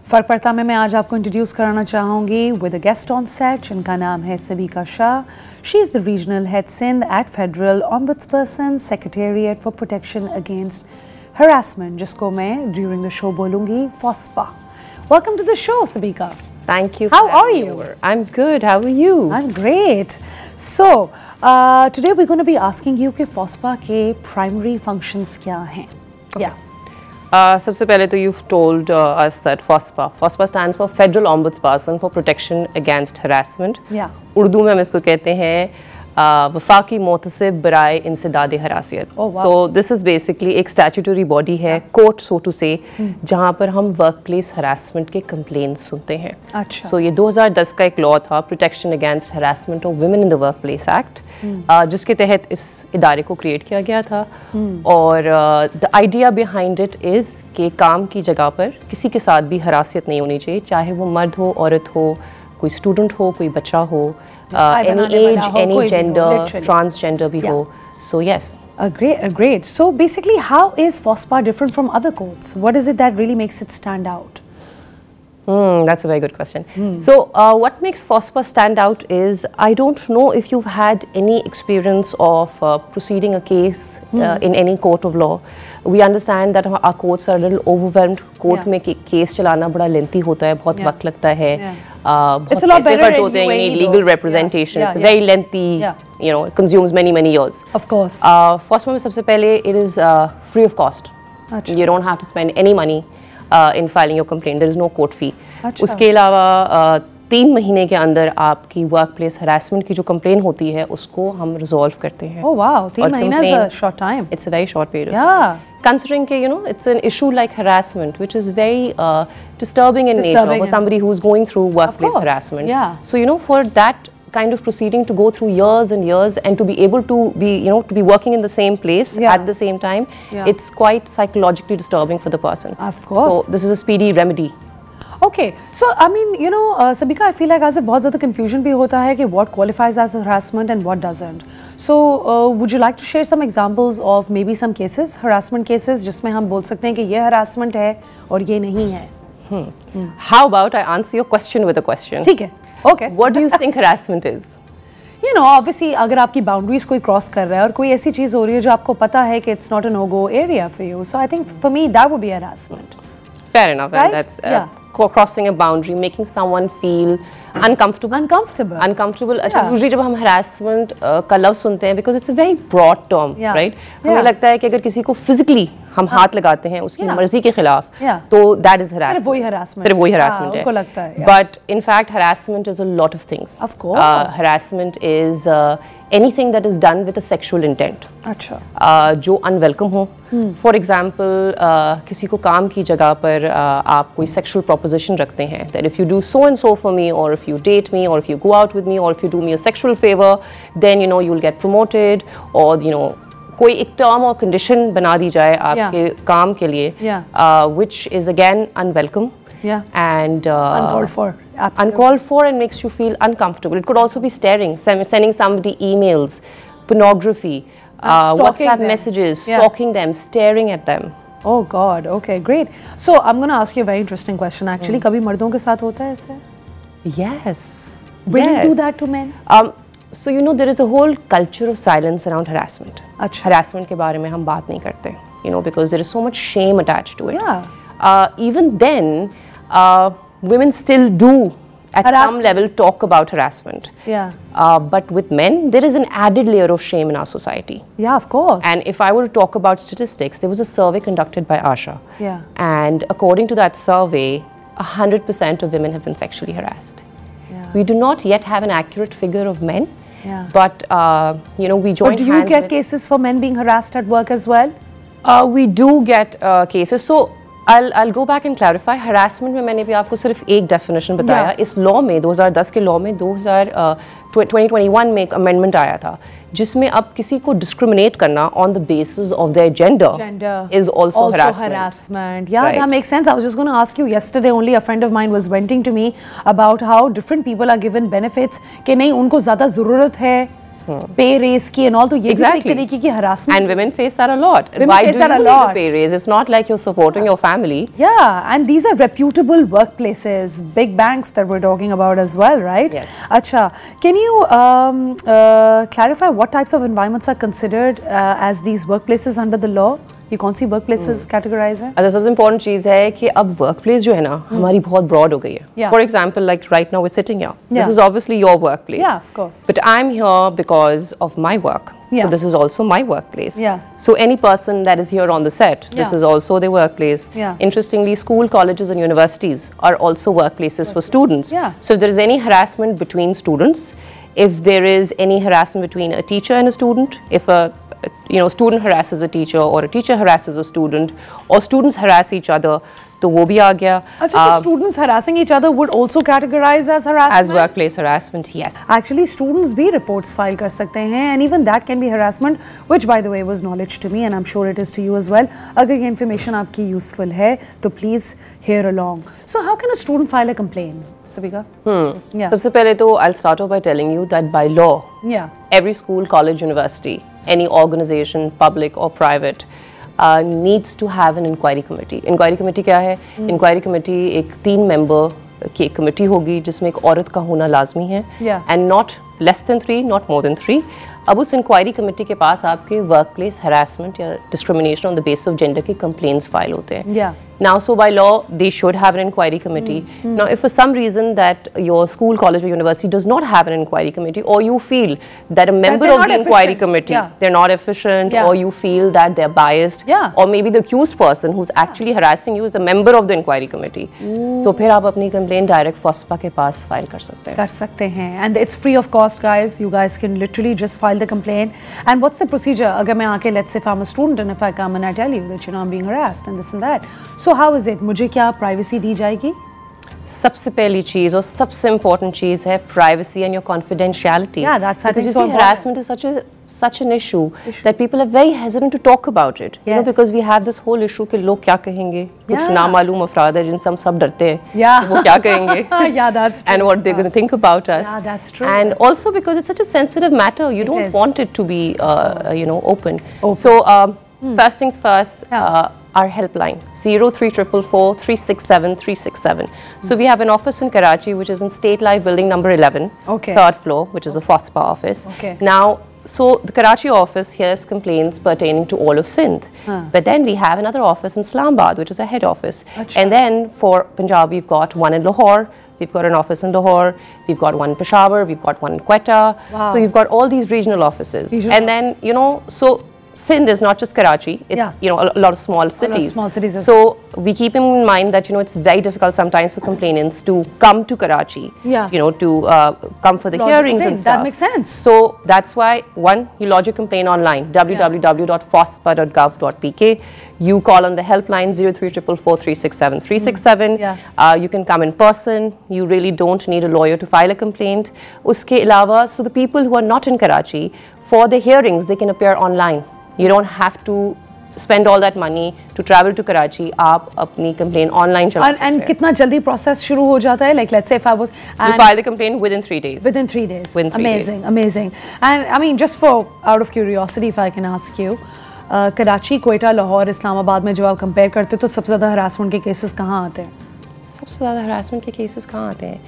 फर्क पड़ता मैं आज आपको इंट्रोड्यूस कराना चाहूँगी with a guest on set जिनका नाम है Sabika Shah. She is the regional head Sindh at federal ombudsperson secretariat for protection against harassment, जिसको मैं ड्यूरिंग द शो बोलूँगी FOSPA. Welcome to the show Sabika. Thank you. How are you? I'm good. How are you? I'm great. So, today we're going to be asking you कि FOSPA के primary functions क्या हैं? Yeah. सबसे पहले तो you've told us that FOSPA stands for Federal Ombudsperson for Protection Against Harassment. Yeah. Urdu में हम इसको कहते हैं वफाकी मोतसिब बराए इंसदाद हरासियत. So this is basically एक statutory body है, court so to say, जहाँ पर हम workplace harassment के complaints सुनते हैं. अच्छा. So ये 2010 का एक law था, Protection Against Harassment of Women in the Workplace Act, जिसके तहत इस इदारे को क्रिएट किया गया था. और the idea behind it is कि काम की जगह पर किसी के साथ भी हरासियत नहीं होनी चाहिए, चाहे वो मर्द हो, औरत हो, कोई स्टूडेंट हो, कोई बच्चा हो, any age, any gender, transgender भी हो. So yes. Great. So basically, how is FOSPA different from other codes? What is it that really makes it stand out? That's a very good question. So what makes FOSPA stand out is, I don't know if you've had any experience of proceeding a case in any court of law. We understand that our courts are a little overwhelmed. Court में case चलाना बड़ा lengthy होता है, बहुत वक्त लगता है. It's a lot better होते हैं, you need legal representation. It's very lengthy. You know, it consumes many years. Of course. FOSPA में सबसे पहले it is free of cost. You don't have to spend any money in filing your complaint. There is no court fee. उसके अलावा 3 महीने के अंदर आपकी workplace harassment की जो कंप्लेन होती है उसको हम रिजॉल्व करते हैं. Oh wow, 3 महीना is a short time. It's a very short period. Yeah. Considering that, you know, it's an issue like harassment, which is very disturbing in nature for somebody who's going through workplace harassment. Yeah. So, you know, for that kind of proceeding to go through years and years and to be able to be, you know, to be working in the same place at the same time, it's quite psychologically disturbing for the person. Of course. So, this is a speedy remedy. Okay, so I mean, you know, Sabika, I feel like as a बहुत ज़्यादा confusion भी होता है कि what qualifies as harassment and what doesn't. So, would you like to share some examples of maybe some cases, harassment cases, जिसमें हम बोल सकते हैं कि ये harassment है और ये नहीं है? How about I answer your question with a question? ठीक है. Okay. What do you think harassment is? You know, obviously, अगर आपकी boundaries कोई cross कर रहा है और कोई ऐसी चीज़ हो रही है जो आपको पता है कि it's not a no-go area for you. So I think for me that would be harassment. Fair enough, right? And that's crossing a boundary, making someone feel uncomfortable. अच्छा, usually जब हम harassment का लफ्ज़ सुनते हैं, because it's a very broad term, right? हमें लगता है कि अगर किसी को physically हम हाथ लगाते हैं उसकी मर्जी के खिलाफ, तो that is harassment. सिर्फ वही harassment है. उनको लगता है. But in fact, harassment is a lot of things. Of course. Harassment is anything that is done with a sexual intent. अच्छा. जो unwelcome हो. For example, किसी को काम की जगह पर आप कोई sexual proposition रखते हैं that if you do so and so for me, or if you date me, or if you go out with me, or if you do me a sexual favor, then you know you'll get promoted, or you know कोई एक term or condition बना दी जाए आपके काम के लिए, which is again unwelcome and uncalled for. Absolutely. Uncalled for and makes you feel uncomfortable. It could also be sending somebody emails, pornography, WhatsApp messages, stalking them, staring at them. Oh God, okay, great. So I'm going to ask you a very interesting question actually. कभी मर्दों के साथ होता है ऐसे? Yes. Women do that to men? So you know there is a whole culture of silence around harassment. अच्छा. Harassment के बारे में हम बात नहीं करते, you know, because there is so much shame attached to it. Yeah. Even then, women still do at some level talk about harassment. Yeah. But with men, there is an added layer of shame in our society. Yeah, of course. And if I were to talk about statistics, there was a survey conducted by ASHA. Yeah. And according to that survey, 100% of women have been sexually harassed. Yeah. We do not yet have an accurate figure of men. Yeah. But you know, we join hands. But do you get cases for men being harassed at work as well? We do get cases. So I'll go back and clarify. Harassment में मैंने भी आपको सिर्फ एक definition बताया. इस law में 2010 के law में 2021 में एक amendment आया था जिसमें अब किसी को discriminate करना on the basis of their gender is also harassment. Yeah, that makes sense. I was just going to ask you yesterday only a friend of mine was venting to me about how different people are given benefits कि नहीं उनको ज़्यादा ज़रूरत है पे race की and all, तो ये भी एक तरीके की harassment. And women face that a lot. Women Why face do that you a need lot. a pay raise? It's not like you're supporting your family. Yeah, and these are reputable workplaces, big banks that we're talking about as well, right? Yes. Acha, can you clarify what types of environments are considered as these workplaces under the law? ये कौन सी workplaces categorize हैं? अच्छा, सबसे important चीज़ है कि अब workplace जो है ना हमारी बहुत broad हो गई है. Yeah. For example, like right now we're sitting here. Yeah. This is obviously your workplace. Yeah, of course. But I'm here because of my work. Yeah. So this is also my workplace. Yeah. So any person that is here on the set, this Yeah. is also their workplace. Yeah. Interestingly, school, colleges and universities are also workplaces for students. Yeah. So if there is any harassment between students, if there is any harassment between a teacher and a student, if a student harasses a teacher or a teacher harasses a student or students harass each other, तो वो भी आ गया. अच्छा, so students harassing each other would also categorize as harassment? As workplace harassment, yes. Actually, students भी reports file कर सकते हैं and even that can be harassment, which by the way was knowledge to me and I'm sure it is to you as well. अगर ये information आपकी useful है, तो please hear along. So how can a student file a complaint, Sabika? Yeah. सबसे पहले तो I'll start off by telling you that by law, Yeah. every school, college, university, any organization, public or private, needs to have an inquiry committee. Inquiry committee क्या है? Inquiry committee एक 3 member की एक committee होगी जिसमें एक औरत का होना लाजमी है. Yeah. And not less than 3, not more than 3. अब उस इंक्वायरी कमेटी के पास आपके वर्कप्लेस हरासमेंट या discrimination on the basis of gender के कंप्लेंट्स फाइल होते हैं. Yeah. Now, so by law, they should have an inquiry committee. Now, if for some reason that your school, college or university does not have an inquiry committee, or you feel that a member they're of not the inquiry efficient. committee, Yeah. they're not efficient, Yeah. or you feel that they're biased, Yeah. or maybe the accused person who's actually harassing you is a member of the inquiry committee, तो फिर आप अपनी complaint direct FOSPA के पास file कर सकते हैं. कर सकते हैं and it's free of cost, guys. You guys can literally just file the complaint. And what's the procedure? अगर मैं आके, let's say if I'm a student and if I come and I tell you that I'm being harassed and this and that, so how is it? मुझे क्या privacy दी जाएगी? सबसे पहली चीज़ और सबसे important चीज़ है privacy and your confidentiality. Yeah, that's I because think you so see, important. harassment is such an issue that people are very hesitant to talk about it. You know, Yes. because we have this whole issue कि लोग क्या कहेंगे, कुछ Yeah. नामालूम अफराद हैं जिनसे हम सब डरते हैं. Yeah. वो क्या कहेंगे? Yeah, that's true. And what they're going to think about us. Yeah, that's true. And also because it's such a sensitive matter, you don't is. want it to be, open. Open. So, first things first. Yeah. Our helpline 0344 367 367. So we have an office in Karachi which is in State Life Building number 11, Okay. 3rd floor, which is a FOSPA office. Okay. Now, so the Karachi office hears complaints pertaining to all of Sindh. But then we have another office in Islamabad, which is a head office. Achha. And then for Punjab, we've got one in Lahore. We've got an office in Lahore. We've got one in Peshawar. We've got one in Quetta. Wow. So you've got all these regional offices. Regional. And then, so Sindh is not just Karachi, it's Yeah. a lot of small cities. small cities as So we keep in mind that it's very difficult sometimes for complainants to come to Karachi. Yeah. To come for the Lodge a hearings and complaint. stuff. That makes sense. So that's why you lodge your complaint online, www.fospa.gov.pk. You call on the helpline 0344 367 367. Yeah. You can come in person. You really don't need a lawyer to file a complaint. Uske alawa, so the people who are not in Karachi, for the hearings, they can appear online. You don't have to spend all that money to travel to Karachi. आप अपनी complaint online चला सकते हैं. And कितना जल्दी process शुरू हो जाता है? Like let's say if I was You file the complaint within 3 days. within 3 days. Within 3 days. Amazing, amazing. And I mean, just for out of curiosity, if I can ask you, Karachi, Quetta, Lahore, Islamabad में जब आप compare करते हो तो सबसे ज़्यादा harassment के cases कहाँ आते हैं? सबसे ज़्यादा harassment के cases कहाँ आते हैं?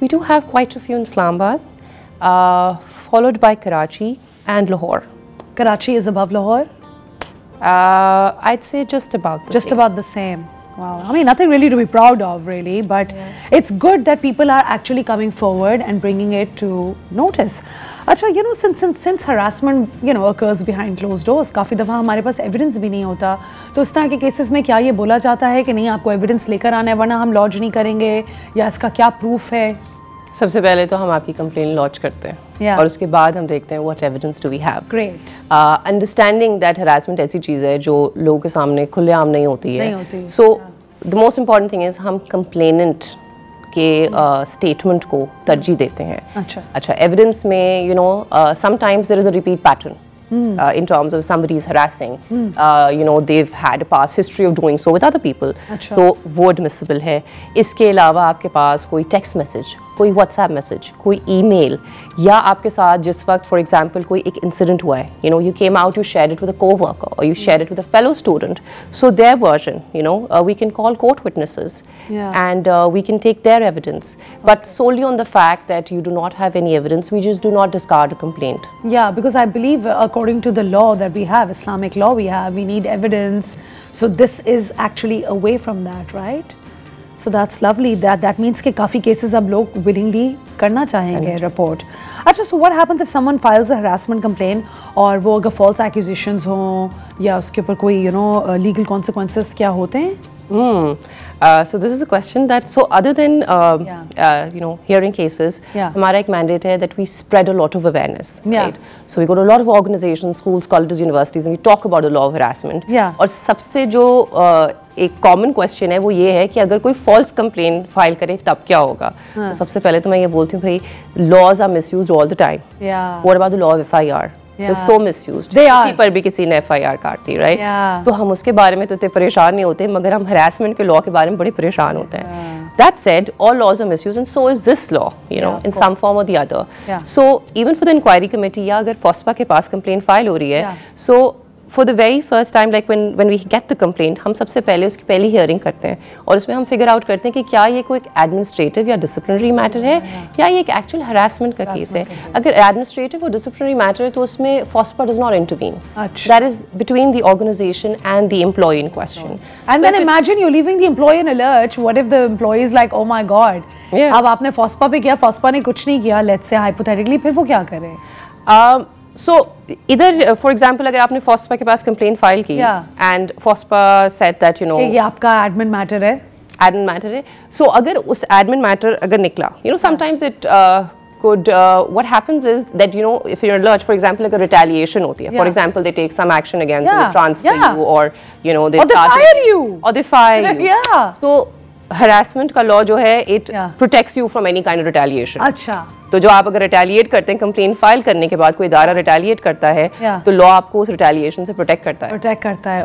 We do have quite a few in Islamabad, followed by Karachi and Lahore. Karachi is above Lahore? I'd say just about the same. About the same. Wow. I mean, nothing really to be proud of, really, but it's good that people are actually coming forward and bringing it to notice. Acha, since harassment, occurs behind closed doors, काफ़ी दफ़ा हमारे पास evidence भी नहीं होता, तो इस तरह के cases में क्या ये बोला जाता है कि नहीं आपको evidence लेकर आना है वरना हम lodge नहीं करेंगे, या इसका क्या proof है? सबसे पहले तो हम आपकी complaint lodge करते हैं. Yeah. और उसके बाद हम देखते हैं what evidence do we have. Great. Understanding that harassment ऐसी चीज़ है जो लोगों के सामने खुलेआम नहीं होती है. नहीं होती. So the most important thing is हम complainant के statement को तरजीह देते हैं. अच्छा, evidence में sometimes there is a repeat pattern. In terms of somebody is harassing, they've had a past history of doing so with other people. तो वो admissible है. इसके अलावा आपके पास कोई text message कोई व्हाट्सएप मैसेज, कोई ईमेल, या आपके साथ जिस वक्त फॉर एग्जांपल कोई एक इंसिडेंट हुआ है, you know you came out, you shared it with a coworker और you shared it with a fellow student, so their version, you know we can call court witnesses and we can take their evidence, but solely on the fact that you do not have any evidence, we just do not discard a complaint. Yeah, because I believe according to the law that we have, Islamic law we need evidence. So this is actually away from that, right? So that's lovely. That means कि काफ़ी cases अब लोग willingly करना चाहेंगे report. अच्छा, so what happens if someone files a harassment complaint और वो अगर false accusations हों या उसके ऊपर कोई legal consequences क्या होते हैं? So this is a question that, so other than hearing cases, हमारा एक mandate है that we spread a lot of awareness, right? So we go to a lot of organizations, schools, colleges, universities, and we talk about the law of harassment. और सबसे जो एक common question है वो ये है कि अगर कोई फॉल्स कंप्लेंट फाइल करे तब क्या होगा? तो सबसे पहले तो मैं ये बोलती हूँ भाई, laws are misused all the time. What about the law of FIR? They're so misused. किसी पर भी किसी ने FIR काट दी, right? तो हम उसके बारे में तो इतने परेशान नहीं होते, मगर हम harassment के लॉ के बारे में बड़े परेशान होते हैं. That said, all laws are misused, and so is this law, you know, in some form or the other. So even for the inquiry committee, या अगर FOSPA के पास complaint file हो रही है, so for the very first time, like when we get the complaint, हम सबसे पहले उसकी पहली hearing करते हैं और उसमें हम figure out करते हैं कि क्या ये कोई administrative या disciplinary matter है या ये एक actual harassment का case है. अगर administrative और disciplinary matter है तो उसमें FOSPA does not intervene. That is between the organization and the employee in question. And so then imagine you're leaving the employee in a lurch. What if the employee is like, oh my God, अब आपने FOSPA पे किया, FOSPA ने कुछ नहीं किया, let's say hypothetically, फिर वो क्या करें? So इधर for example अगर आपने FOSPA के पास complaint file की and FOSPA said that you know ये आपका admin matter है, है, so अगर उस admin matter अगर निकला, you know sometimes it could what happens is that you know if you're alert, for example like a retaliation होती है, for example they take some action against you, they transfer you or you know they fire you, so harassment का law जो है it protects you from any kind of retaliation. अच्छा, तो जो आप अगर रिटेलिएट करते हैं कंप्लेंट फाइल करने के बाद, कोई इदारा रिटेलिएट करता है तो लॉ आपको उस रिटेलिएशन से प्रोटेक्ट करता है.